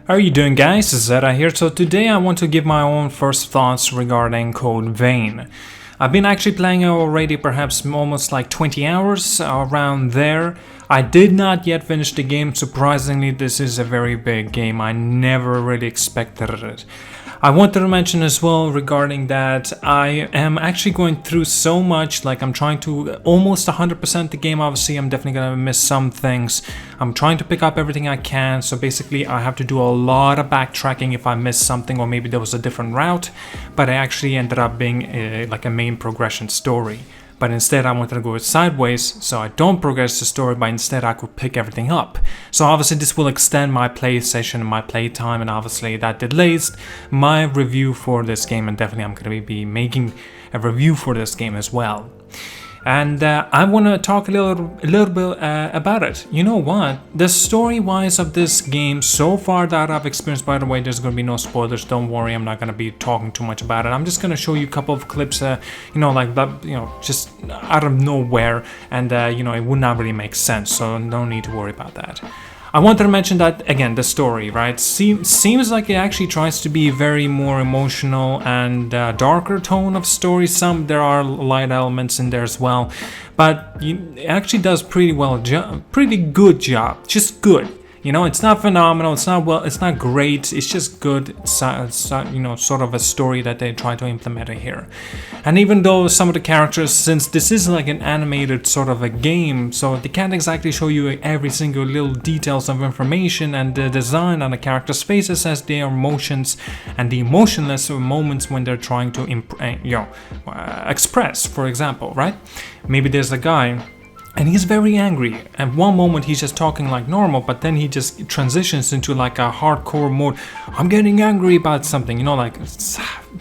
How are you doing, guys? ZDEyE here. So today I want to give my own first thoughts regarding Code Vein. I've been actually playing it already, perhaps almost like 20 hours, around there. I did not yet finish the game. Surprisingly, this is a very big game. I never really expected it. I wanted to mention as well regarding that I am actually going through so much, like I'm trying to almost 100% the game. Obviously, I'm definitely gonna miss some things. I'm trying to pick up everything I can, so basically I have to do a lot of backtracking if I miss something or maybe there was a different route, but I actually ended up being like a main progression story. But instead I wanted to go sideways, so I don't progress the story, but instead I could pick everything up. So obviously this will extend my play session, my play time, and obviously that delays my review for this game, and definitely I'm going to be making a review for this game as well. And I want to talk a little bit about it. You know what? The story-wise of this game so far that I've experienced, by the way, there's going to be no spoilers. Don't worry, I'm not going to be talking too much about it. I'm just going to show you a couple of clips, like that, just out of nowhere, and it would not really make sense. So no need to worry about that. I wanted to mention that, again, the story, right? Seems like it actually tries to be very more emotional and darker tone of story. There are light elements in there as well, but it actually does pretty good job, just good. It's not phenomenal, it's not great, it's just good. It's sort of a story that they try to implement here. And even though some of the characters, since this is like an animated sort of a game, so they can't exactly show you every single little details of information and the design on the characters' faces as their emotions and the emotionless moments when they're trying to express, for example, right? Maybe there's a guy and he's very angry. At one moment he's just talking like normal, but then he just transitions into like a hardcore mode. I'm getting angry about something, like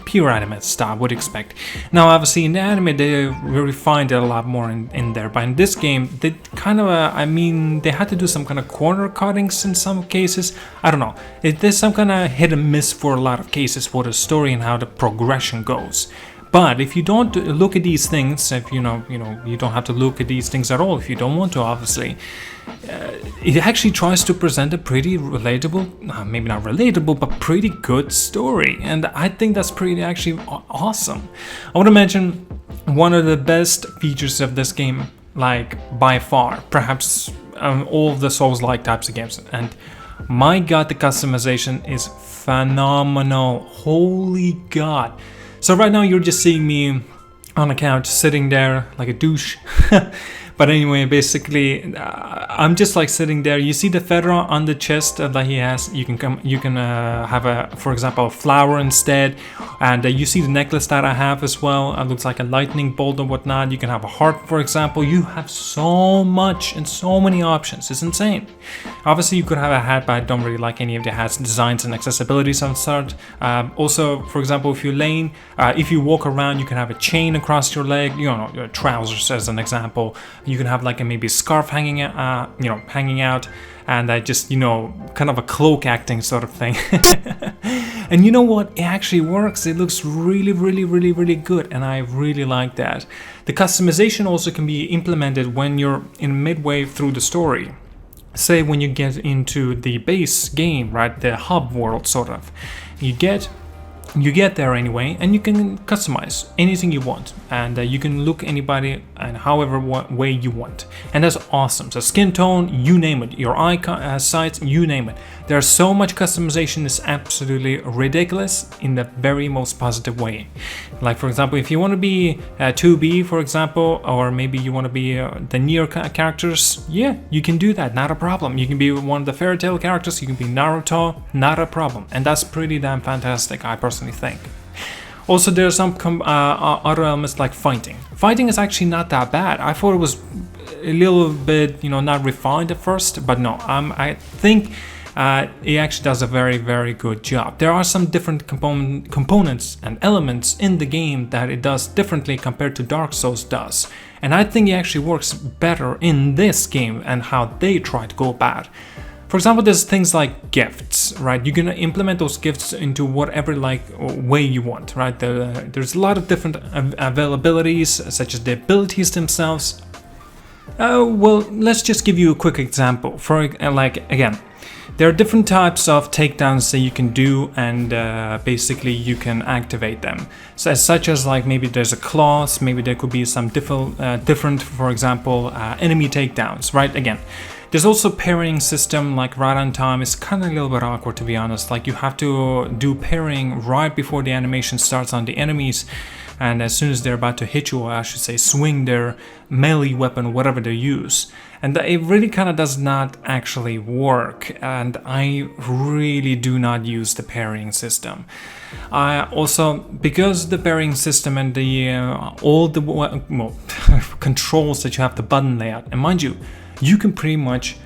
pure anime style would expect. Now obviously in the anime they refined it a lot more in there, but in this game they kind of they had to do some kind of corner cuttings in some cases. I don't know, there's some kind of hit and miss for a lot of cases for the story and how the progression goes. But if you don't look at these things, if you don't have to look at these things at all if you don't want to, obviously, it actually tries to present a pretty relatable, maybe not relatable, but pretty good story. And I think that's pretty actually awesome. I want to mention one of the best features of this game, like by far, perhaps all of the Souls-like types of games. And my god, the customization is phenomenal. Holy god. So right now you're just seeing me on a couch sitting there like a douche. But anyway, basically I'm just like sitting there. You see the feather on the chest that he has. You can have for example, a flower instead, and you see the necklace that I have as well. It looks like a lightning bolt or whatnot. You can have a heart, for example. You have so much and so many options. It's insane. Obviously, you could have a hat, but I don't really like any of the hat's designs and accessibility. Some sort. Also, for example, if you walk around, you can have a chain across your leg. Your trousers, as an example. You can have like maybe a scarf hanging out, and just kind of a cloak acting sort of thing. And you know what? It actually works. It looks really, really, really, really good, and I really like that. The customization also can be implemented when you're in midway through the story. Say when you get into the base game, right, the hub world sort of. You get there anyway, and you can customize anything you want, and you can look anybody and however way you want, and that's awesome. So skin tone, you name it, your eye size, you name it. There's so much customization, it's absolutely ridiculous in the very most positive way. Like for example, if you want to be 2B, for example, or maybe you want to be the Nier characters, yeah, you can do that, not a problem. You can be one of the Fairy Tail characters, you can be Naruto, not a problem, and that's pretty damn fantastic, I personally think. Also, there's some other elements like fighting. Fighting is actually not that bad. I thought it was a little bit, not refined at first, but no, I think it actually does a very, very good job. There are some different components and elements in the game that it does differently compared to Dark Souls does. And I think it actually works better in this game and how they try to go about. For example, there's things like gifts, right? You can implement those gifts into whatever way you want, right? There's a lot of different availabilities, such as the abilities themselves. Well, let's just give you a quick example. For again, There are different types of takedowns that you can do, and basically you can activate them. So such as like maybe there's a clause, maybe there could be some different, for example, enemy takedowns, right? Again, there's also parrying system, like right on time. It's kind of a little bit awkward, to be honest. Like you have to do parrying right before the animation starts on the enemies, and as soon as they're about to hit you, or I should say swing their melee weapon, whatever they use. And it really kind of does not actually work, and I really do not use the parrying system. Also, because the parrying system and the all the controls that you have, the button layout, and mind you, you can pretty much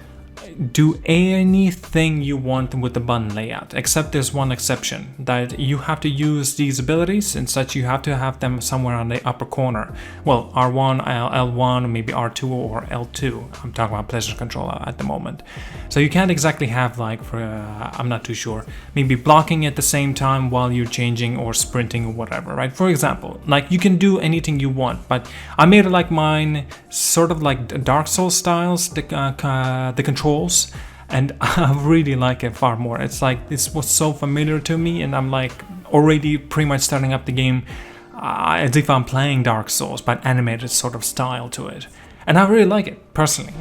do anything you want with the button layout, except there's one exception, that you have to use these abilities and such. You have to have them somewhere on the upper corner. Well, R1, L1, maybe R2 or L2. I'm talking about pleasure controller at the moment. So you can't exactly have like, I'm not too sure, maybe blocking at the same time while you're changing or sprinting or whatever, right? For example, like you can do anything you want, but I made it like mine, sort of like Dark Souls styles, the controls, and I really like it far more. It's like this was so familiar to me, and I'm like already pretty much starting up the game as if I'm playing Dark Souls, but animated sort of style to it, and I really like it personally.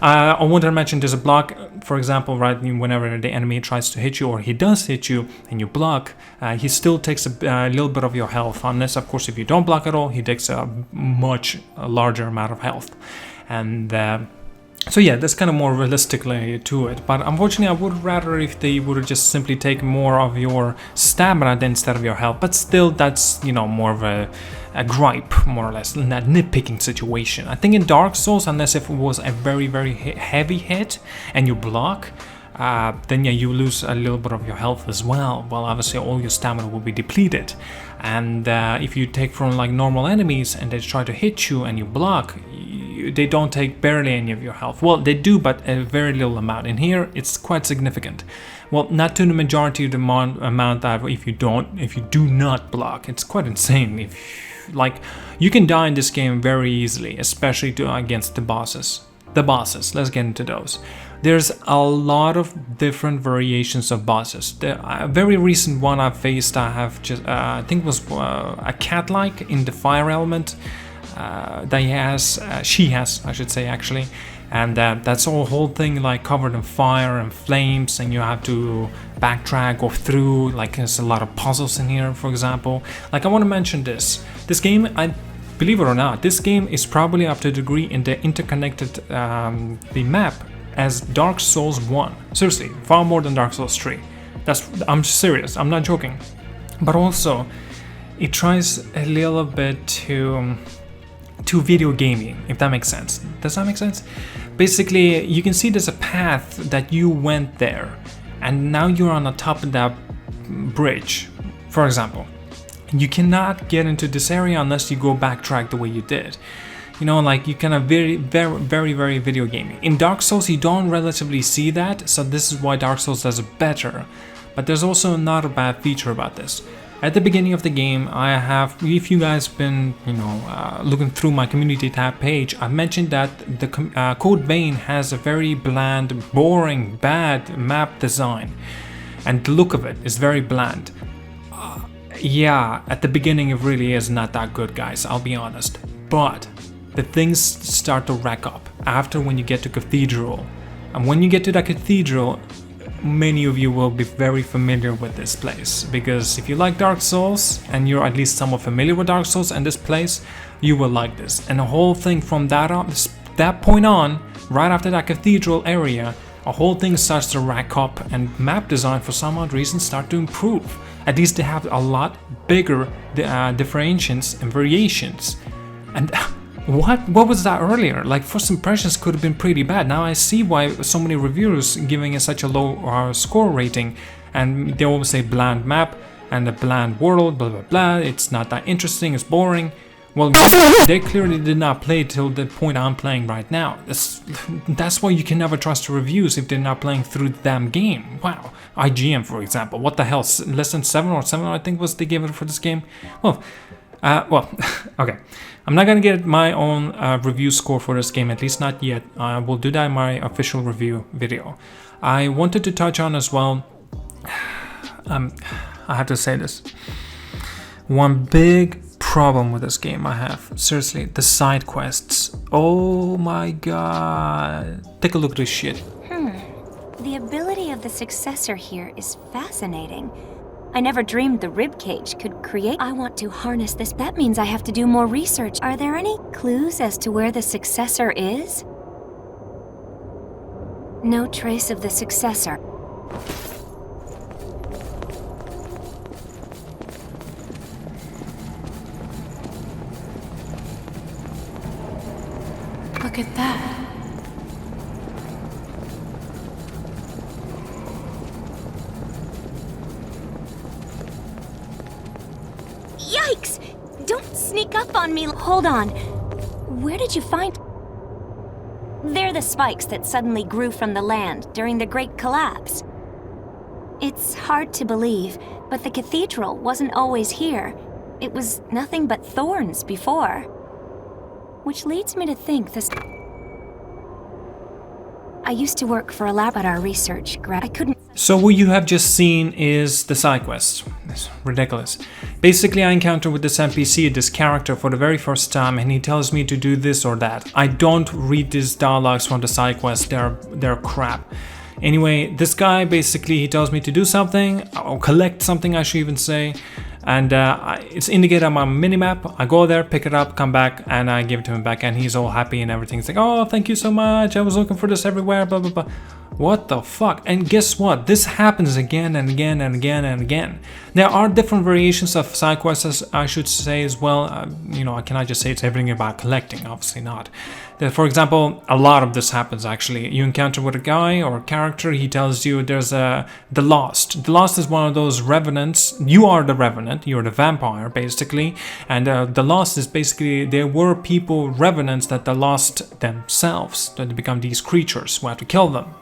I wanted to mention there's a block, for example, right whenever the enemy tries to hit you, or he does hit you and you block, he still takes a little bit of your health, unless of course if you don't block at all, he takes a much larger amount of health. And so yeah, that's kind of more realistically to it, but unfortunately I would rather if they would just simply take more of your stamina instead of your health, but still that's, you know, more of a gripe, more or less, in that nitpicking situation. I think in Dark Souls, unless if it was a very, very heavy hit and you block, then yeah, you lose a little bit of your health as well. Well, obviously all your stamina will be depleted. And if you take from like normal enemies and they try to hit you and you block, they don't take barely any of your health. Well, they do, but a very little amount. In here, it's quite significant. Well, not to the majority of the amount that if you do not block. It's quite insane. Like, you can die in this game very easily, especially against the bosses. Let's get into those. There's a lot of different variations of bosses. The very recent one I've faced, I have just, I think was a cat-like in the fire element. She has, I should say, actually, and that's a whole thing like covered in fire and flames, and you have to backtrack, go through, like there's a lot of puzzles in here, for example. Like I want to mention this game, I believe it or not, this game is probably up to a degree in the interconnected the map as Dark Souls 1. Seriously, far more than Dark Souls 3. I'm serious, I'm not joking. But also, it tries a little bit to video gaming, if that makes sense. Does that make sense? Basically, you can see there's a path that you went there, and now you're on the top of that bridge, for example. You cannot get into this area unless you go backtrack the way you did. You know, like you kind of very video gaming. In Dark Souls, you don't relatively see that, so this is why Dark Souls does it better. But there's also not a bad feature about this. At the beginning of the game, I have, if you guys been, you know, looking through my community tab page, I mentioned that the Code Vein has a very bland, boring, bad map design, and the look of it is very bland. Yeah, at the beginning it really is not that good, guys, I'll be honest. But the things start to rack up after when you get to Cathedral. And when you get to that Cathedral, many of you will be very familiar with this place, because if you like Dark Souls and you're at least somewhat familiar with Dark Souls and this place, you will like this. And the whole thing from that point on, right after that Cathedral area, a whole thing starts to rack up, and map design for some odd reason start to improve. At least they have a lot bigger differentiations and variations. And what was that earlier? Like, first impressions could have been pretty bad. Now I see why so many reviewers giving it such a low score rating, and they always say bland map and a bland world, blah blah blah. It's not that interesting. It's boring. Well, they clearly did not play till the point I'm playing right now. That's why you can never trust the reviews if they're not playing through the damn game. Wow. IGN, for example. What the hell? Less than 7 or 7, I think was they gave it for this game. Well, okay. I'm not gonna get my own review score for this game, at least not yet. I will do that in my official review video. I wanted to touch on as well, I have to say this. One big problem with this game I have, seriously, the side quests. Oh my god. Take a look at this shit. The ability of the successor here is fascinating. I never dreamed the ribcage could create. I want to harness this. That means I have to do more research. Are there any clues as to where the successor is? No trace of the successor. Look at that. Yikes! Don't sneak up on me. Hold on. Where did you find... They're the spikes that suddenly grew from the land during the Great Collapse. It's hard to believe, but the cathedral wasn't always here. It was nothing but thorns before. Which leads me to think this... I used to work for a lab at our research. I couldn't... So what you have just seen is the side quest. It's ridiculous. Basically, I encounter with this NPC, this character, for the very first time, and he tells me to do this or that. I don't read these dialogues from the side quest. They're crap. Anyway, this guy basically, he tells me to do something, or collect something I should even say, and it's indicated on my minimap. I go there, pick it up, come back, and I give it to him back, and he's all happy and everything. He's like, oh, thank you so much, I was looking for this everywhere, blah, blah, blah. What the fuck? And guess what? This happens again and again and again and again. There are different variations of side quests, I should say as well. You know, I cannot just say it's everything about collecting, obviously not. For example, a lot of this happens actually. You encounter with a guy or a character, he tells you there's the Lost. The Lost is one of those revenants. You are the revenant, you're the vampire basically. And the Lost is basically, there were people, revenants, that they lost themselves. That they become these creatures who have to kill them.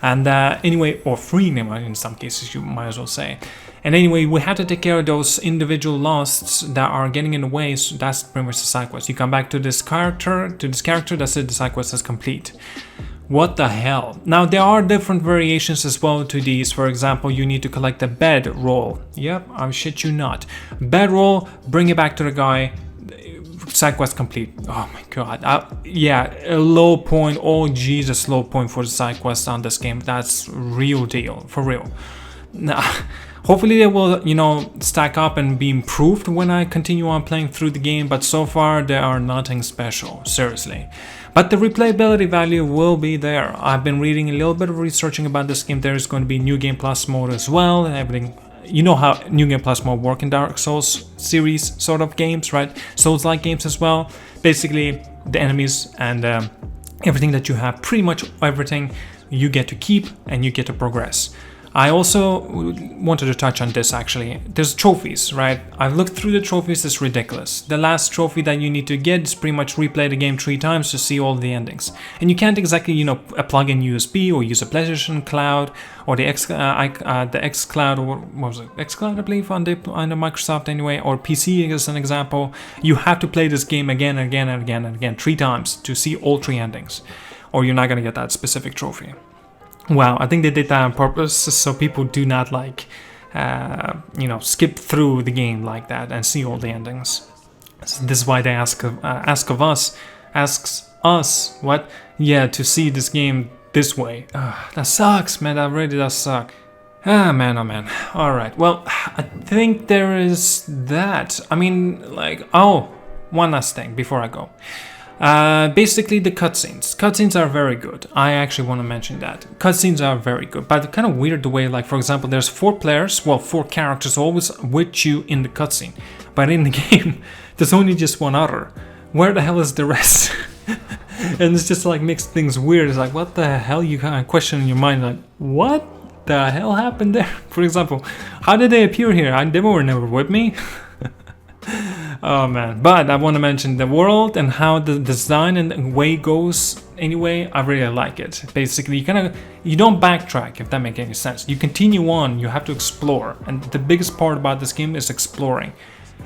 And anyway, or free them in some cases, you might as well say. And anyway, we had to take care of those individual losts that are getting in the way, so that's pretty much the side quest. You come back to this character, that's it, the side quest is complete. What the hell? Now, there are different variations as well to these. For example, you need to collect a bedroll. Yep, I shit you not. Bedroll, bring it back to the guy. Side quest complete. Oh my god. Yeah, a low point. Oh Jesus, low point for the side quest on this game. That's real deal, for real. Now, hopefully they will, you know, stack up and be improved when I continue on playing through the game, but so far they are nothing special, seriously. But the replayability value will be there. I've been reading a little bit of researching about this game. There is going to be New Game Plus mode as well, and everything. You know how New Game Plus mode work in Dark Souls series sort of games, right? Souls-like games as well. Basically, the enemies and everything that you have, pretty much everything you get to keep and you get to progress. I also wanted to touch on this actually. There's trophies, right? I've looked through the trophies, it's ridiculous. The last trophy that you need to get is pretty much replay the game 3 times to see all the endings. And you can't exactly, you know, plug in USB or use a PlayStation Cloud or the X Cloud, or what was it? X Cloud, I believe, on the Microsoft anyway, or PC as an example. You have to play this game again and again and again and again 3 times to see all 3 endings, or you're not gonna get that specific trophy. Wow, I think they did that on purpose so people do not like, you know, skip through the game like that and see all the endings. So this is why they asks us, what? Yeah, to see this game this way. That sucks, man. That really does suck. Ah, man, oh man. All right. Well, I think there is that. I mean, like, oh, one last thing before I go. Basically the cutscenes. Cutscenes are very good. I actually want to mention that. Cutscenes are very good, but kind of weird the way, like, for example, there's 4 players, well, 4 characters always with you in the cutscene. But in the game, there's only just one other. Where the hell is the rest? And it's just like makes things weird. It's like, what the hell? You kind of question in your mind, like, what the hell happened there? For example, how did they appear here? They were never with me. Oh man, but I want to mention the world and how the design and the way goes. Anyway, I really like it. Basically, you don't backtrack, if that makes any sense. You continue on, you have to explore, and the biggest part about this game is exploring.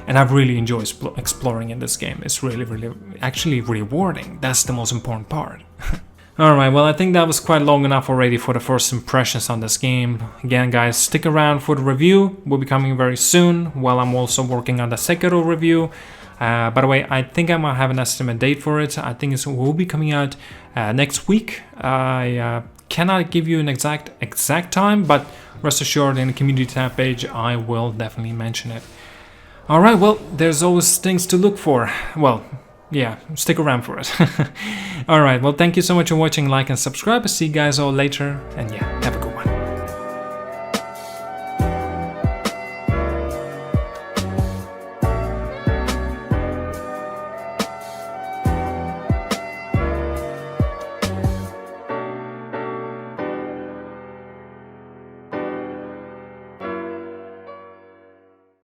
And I've really enjoyed exploring in this game. It's really, really, actually rewarding. That's the most important part. Alright, well, I think that was quite long enough already for the first impressions on this game. Again, guys, stick around for the review. Will be coming very soon, while I'm also working on the Sekiro review. By the way, I think I might have an estimate date for it. I think it will be coming out next week. I cannot give you an exact time, but rest assured, in the community tab page, I will definitely mention it. Alright, well, there's always things to look for. Well, yeah, stick around for it. Alright, well, thank you so much for watching, like and subscribe. See you guys all later, and yeah, have a good one.